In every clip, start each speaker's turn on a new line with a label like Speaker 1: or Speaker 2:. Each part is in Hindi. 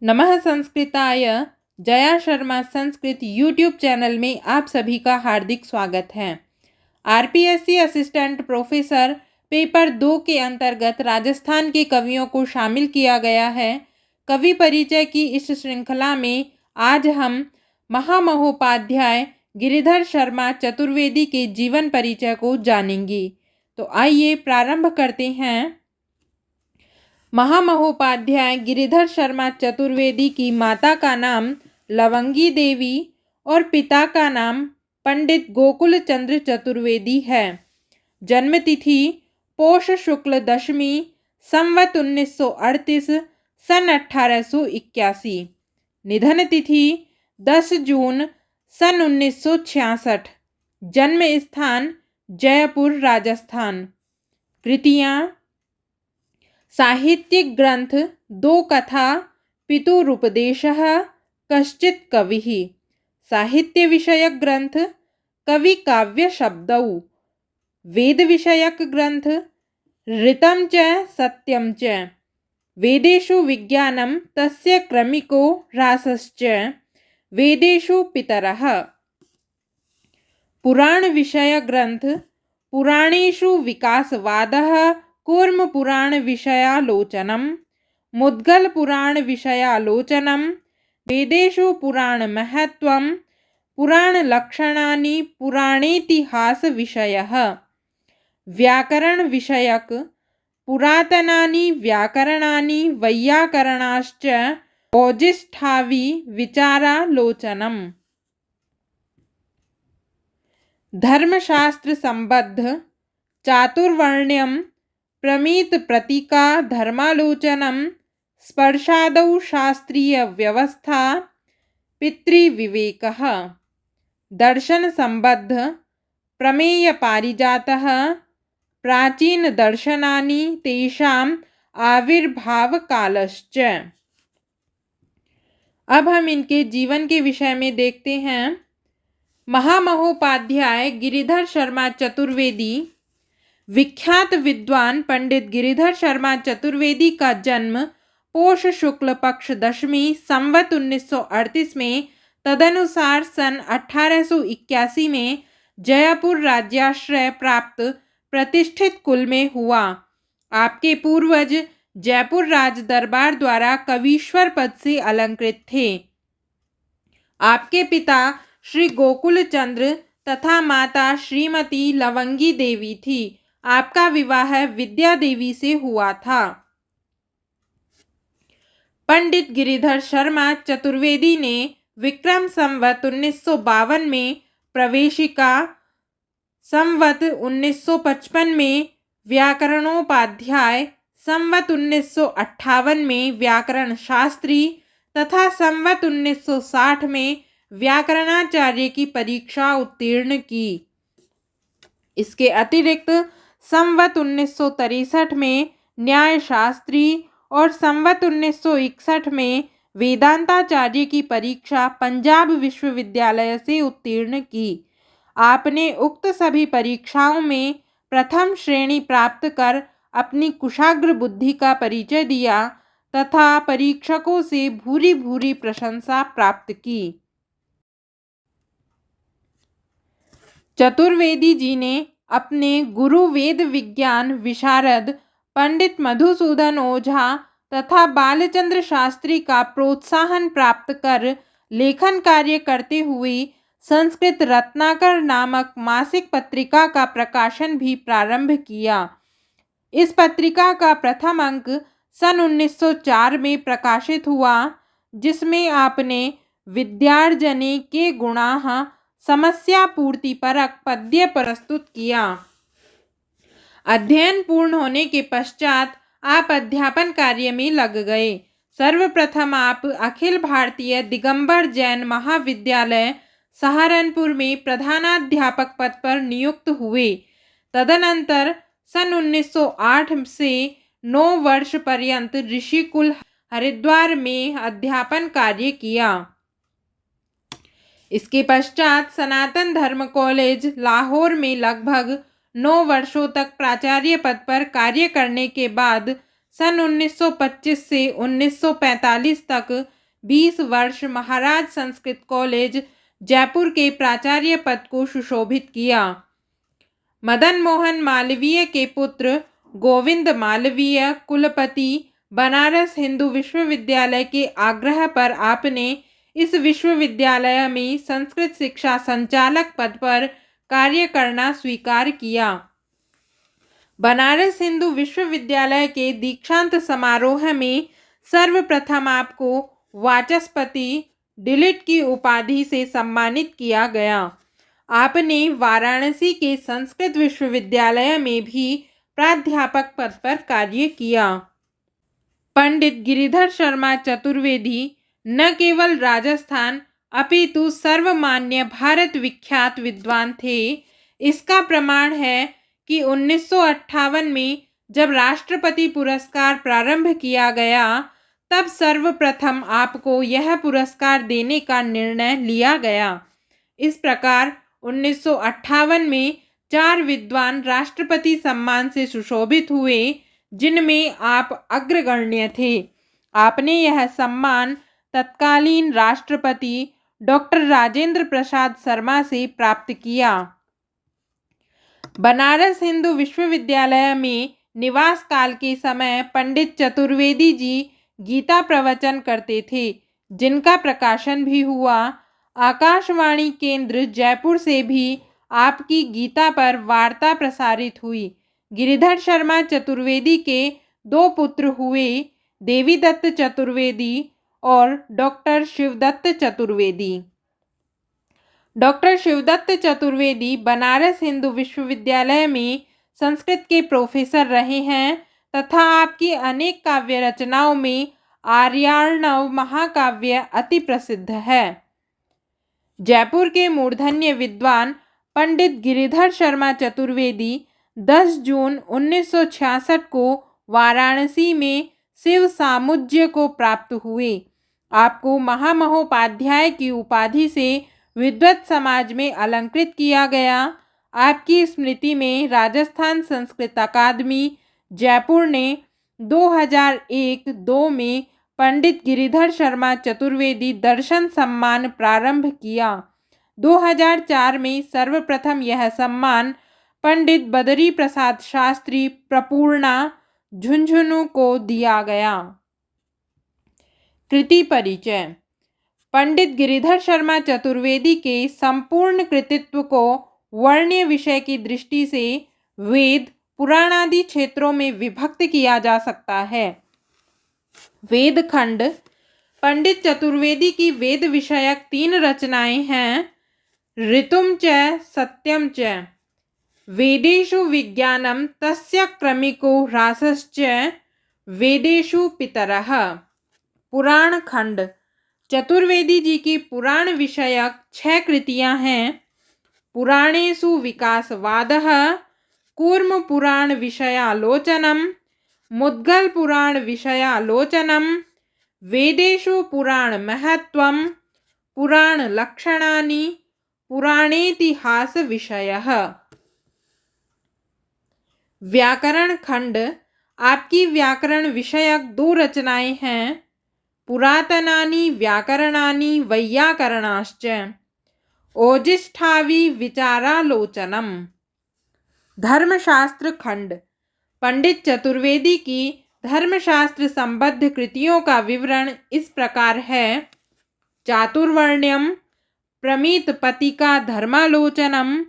Speaker 1: नमः संस्कृताय। जया शर्मा संस्कृत यूट्यूब चैनल में आप सभी का हार्दिक स्वागत है। आरपीएससी असिस्टेंट प्रोफेसर पेपर 2 के अंतर्गत राजस्थान के कवियों को शामिल किया गया है। कवि परिचय की इस श्रृंखला में आज हम महामहोपाध्याय गिरिधर शर्मा चतुर्वेदी के जीवन परिचय को जानेंगे। तो आइए प्रारंभ करते हैं। महामहोपाध्याय गिरिधर शर्मा चतुर्वेदी की माता का नाम लवंगी देवी और पिता का नाम पंडित गोकुल चंद्र चतुर्वेदी है। जन्मतिथि पोष शुक्ल दशमी संवत 1938 सन 1881। निधन तिथि 10 जून सन 1966। जन्म स्थान जयपुर राजस्थान। कृतियाँ साहित्यिक ग्रंथ 2 कथा पितुरुपदेशः कश्चित् कविः। साहित्य विषयक ग्रंथ कवि काव्य शब्दौ। वेद विषयक ग्रंथ ऋतं च सत्यं च। वेदेषु विज्ञानं तस्य क्रमिको ह्रासश्च वेदेषु पितरः। पुराण विषय ग्रंथ पुराणेषु विकासवादः कूर्म पुराण विषयालोचनम। मुद्गल पुराण विषयालोचनम। वेदेषु पुराण महत्वम। पुराण लक्षणानि पुराणेतिहास विषयः। व्याकरण विषयक पुरातनानि व्याकरणानि वैयाकरणाश्च ओजिष्ठावि विचारालोचनम। धर्मशास्त्र संबद्ध चातुर्वर्ण्यम प्रमित प्रतीका धर्मालोचनम। स्पर्शादौ शास्त्रीय व्यवस्था पितृविवेकः। दर्शन संबद्ध प्रमेय पारिजातः प्राचीन दर्शनानि तेषां आविर्भाव कालश्च। अब हम इनके जीवन के विषय में देखते हैं। महामहोपाध्याय गिरिधर शर्मा चतुर्वेदी विख्यात विद्वान पंडित गिरिधर शर्मा चतुर्वेदी का जन्म पोष शुक्ल पक्ष दशमी संवत 1938 में तदनुसार सन 1881 में जयपुर राज्याश्रय प्राप्त प्रतिष्ठित कुल में हुआ। आपके पूर्वज जयपुर राज दरबार द्वारा कवीश्वर पद से अलंकृत थे। आपके पिता श्री गोकुल चंद्र तथा माता श्रीमती लवंगी देवी थी। आपका विवाह विद्या देवी से हुआ था। पंडित गिरिधर शर्मा चतुर्वेदी ने विक्रम संवत 1952 में प्रवेशिका, संवत 1955 में व्याकरणोपाध्याय, संवत 1958 में व्याकरण शास्त्री तथा संवत 1960 में व्याकरणाचार्य की परीक्षा उत्तीर्ण की। इसके अतिरिक्त संवत 1963 में न्याय शास्त्री और संवत 1961 में वेदांताचार्य की परीक्षा पंजाब विश्वविद्यालय से उत्तीर्ण की। आपने उक्त सभी परीक्षाओं में प्रथम श्रेणी प्राप्त कर अपनी कुशाग्र बुद्धि का परिचय दिया तथा परीक्षकों से भूरी भूरी प्रशंसा प्राप्त की। चतुर्वेदी जी ने अपने गुरु वेद विज्ञान विशारद पंडित मधुसूदन ओझा तथा बालचंद्र शास्त्री का प्रोत्साहन प्राप्त कर लेखन कार्य करते हुए संस्कृत रत्नाकर नामक मासिक पत्रिका का प्रकाशन भी प्रारंभ किया। इस पत्रिका का प्रथम अंक सन 1904 में प्रकाशित हुआ, जिसमें आपने विद्यार्जने के गुणाः समस्या पूर्ति परक पद्य प्रस्तुत किया। अध्ययन पूर्ण होने के पश्चात आप अध्यापन कार्य में लग गए। सर्वप्रथम आप अखिल भारतीय दिगंबर जैन महाविद्यालय सहारनपुर में प्रधानाध्यापक पद पर नियुक्त हुए। तदनंतर सन 1908 से 9 वर्ष पर्यंत ऋषिकुल हरिद्वार में अध्यापन कार्य किया। इसके पश्चात सनातन धर्म कॉलेज लाहौर में लगभग 9 वर्षों तक प्राचार्य पद पर कार्य करने के बाद सन 1925 से 1945 तक 20 वर्ष महाराज संस्कृत कॉलेज जयपुर के प्राचार्य पद को सुशोभित किया। मदन मोहन मालवीय के पुत्र गोविंद मालवीय कुलपति बनारस हिंदू विश्वविद्यालय के आग्रह पर आपने इस विश्वविद्यालय में संस्कृत शिक्षा संचालक पद पर कार्य करना स्वीकार किया। बनारस हिंदू विश्वविद्यालय के दीक्षांत समारोह में सर्वप्रथम आपको वाचस्पति डिलिट की उपाधि से सम्मानित किया गया। आपने वाराणसी के संस्कृत विश्वविद्यालय में भी प्राध्यापक पद पर कार्य किया। पंडित गिरिधर शर्मा चतुर्वेदी न केवल राजस्थान अपितु सर्वमान्य भारत विख्यात विद्वान थे। इसका प्रमाण है कि 1958 में जब राष्ट्रपति पुरस्कार प्रारंभ किया गया तब सर्वप्रथम आपको यह पुरस्कार देने का निर्णय लिया गया। इस प्रकार 1958 में 4 विद्वान राष्ट्रपति सम्मान से सुशोभित हुए, जिनमें आप अग्रगण्य थे। आपने यह सम्मान तत्कालीन राष्ट्रपति डॉक्टर राजेंद्र प्रसाद शर्मा से प्राप्त किया। बनारस हिंदू विश्वविद्यालय में निवास काल के समय पंडित चतुर्वेदी जी गीता प्रवचन करते थे, जिनका प्रकाशन भी हुआ। आकाशवाणी केंद्र जयपुर से भी आपकी गीता पर वार्ता प्रसारित हुई। गिरिधर शर्मा चतुर्वेदी के 2 पुत्र हुए, देवीदत्त चतुर्वेदी और डॉक्टर शिवदत्त चतुर्वेदी। डॉक्टर शिवदत्त चतुर्वेदी बनारस हिंदू विश्वविद्यालय में संस्कृत के प्रोफेसर रहे हैं तथा आपकी अनेक काव्य रचनाओं में आर्यार्णव महाकाव्य अति प्रसिद्ध है। जयपुर के मूर्धन्य विद्वान पंडित गिरिधर शर्मा चतुर्वेदी 10 जून 1966 को वाराणसी में शिव सामुज्य को प्राप्त हुए। आपको महामहोपाध्याय की उपाधि से विद्वत समाज में अलंकृत किया गया। आपकी स्मृति में राजस्थान संस्कृत अकादमी जयपुर ने 2001-2 में पंडित गिरिधर शर्मा चतुर्वेदी दर्शन सम्मान प्रारंभ किया। 2004 में सर्वप्रथम यह सम्मान पंडित बदरी प्रसाद शास्त्री प्रपूर्णा झुंझुनू को दिया गया। कृति परिचय। पंडित गिरिधर शर्मा चतुर्वेदी के संपूर्ण कृतित्व को वर्ण्य विषय की दृष्टि से वेद पुराण आदि क्षेत्रों में विभक्त किया जा सकता है। वेद खंड। पंडित चतुर्वेदी की वेद विषयक 3 रचनाएं हैं। ऋतुम च सत्यम च। वेदेषु विज्ञानम तस्य क्रमिको ह्रासश्च वेदेषु पितरः। पुराण खंड। चतुर्वेदी जी की पुराण विषयक 6 कृतियां हैं। पुराणेषु विकासवादः, कूर्म पुराण विषयालोचनम, मुद्गल पुराण विषयालोचनम, वेदेषु पुराण महत्वम, पुराण लक्षणानि, पुराणेतिहास विषयः। व्याकरण खंड। आपकी व्याकरण विषयक 2 रचनाएं हैं। पुरातनानि व्याकरणानि वैयाकरणाश्च। ओजिष्ठावि विचारालोचनम। धर्मशास्त्र खंड। पंडित चतुर्वेदी की धर्मशास्त्र संबद्ध कृतियों का विवरण इस प्रकार है। चातुर्वर्ण्यम, प्रमित पतिका धर्मालोचनम,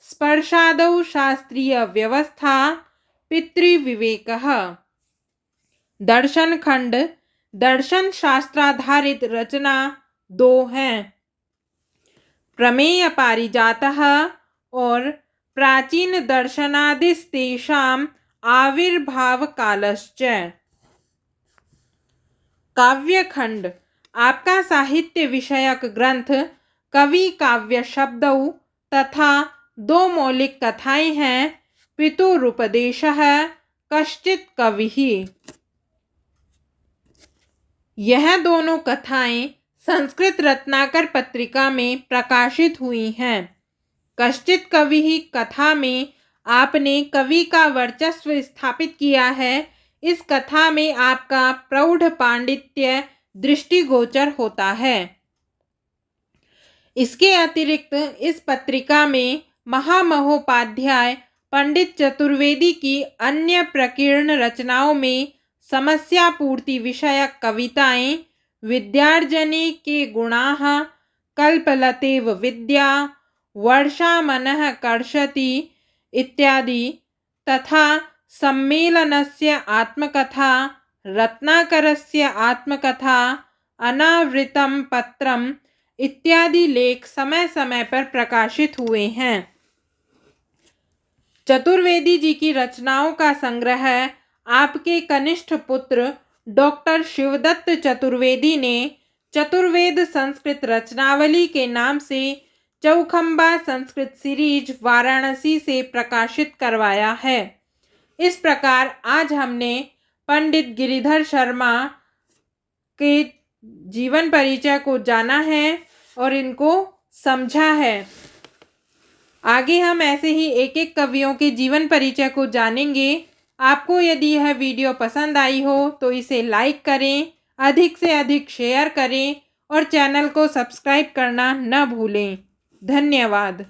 Speaker 1: स्पर्शादौ शास्त्रीय व्यवस्था, पितृविवेकः। दर्शन खंड। दर्शन शास्त्राधारित रचना 2 हैं। प्रमेय पारिजातः और प्राचीन दर्शनादिस्तेषाम् आविर्भाव कालश्च। काव्य खंड। आपका साहित्य विषयक ग्रंथ कवि काव्य शब्दौ तथा 2 मौलिक कथाएं हैं। पितुरुपदेशः, कश्चित् कविः। यह दोनों कथाएं संस्कृत रत्नाकर पत्रिका में प्रकाशित हुई हैं। कश्चित् कविः कथा में आपने कवि का वर्चस्व स्थापित किया है। इस कथा में आपका प्रौढ़ पांडित्य दृष्टिगोचर होता है। इसके अतिरिक्त इस पत्रिका में महामहोपाध्याय पंडित चतुर्वेदी की अन्य प्रकीर्ण रचनाओं में समस्या पूर्ति विषयक कविताएं, विद्यार्जने के गुणाः, कल्पलतेव विद्या, वर्षा मनः कर्षति इत्यादि तथा सम्मेलनस्य आत्मकथा, रत्नाकरस्य आत्मकथा, अनावृतं पत्रम इत्यादि लेख समय समय पर प्रकाशित हुए हैं। चतुर्वेदी जी की रचनाओं का संग्रह आपके कनिष्ठ पुत्र डॉक्टर शिवदत्त चतुर्वेदी ने चतुर्वेद संस्कृत रचनावली के नाम से चौखंबा संस्कृत सीरीज वाराणसी से प्रकाशित करवाया है। इस प्रकार आज हमने पंडित गिरिधर शर्मा के जीवन परिचय को जाना है और इनको समझा है। आगे हम ऐसे ही एक एक कवियों के जीवन परिचय को जानेंगे। आपको यदि यह वीडियो पसंद आई हो तो इसे लाइक करें, अधिक से अधिक शेयर करें और चैनल को सब्सक्राइब करना न भूलें। धन्यवाद।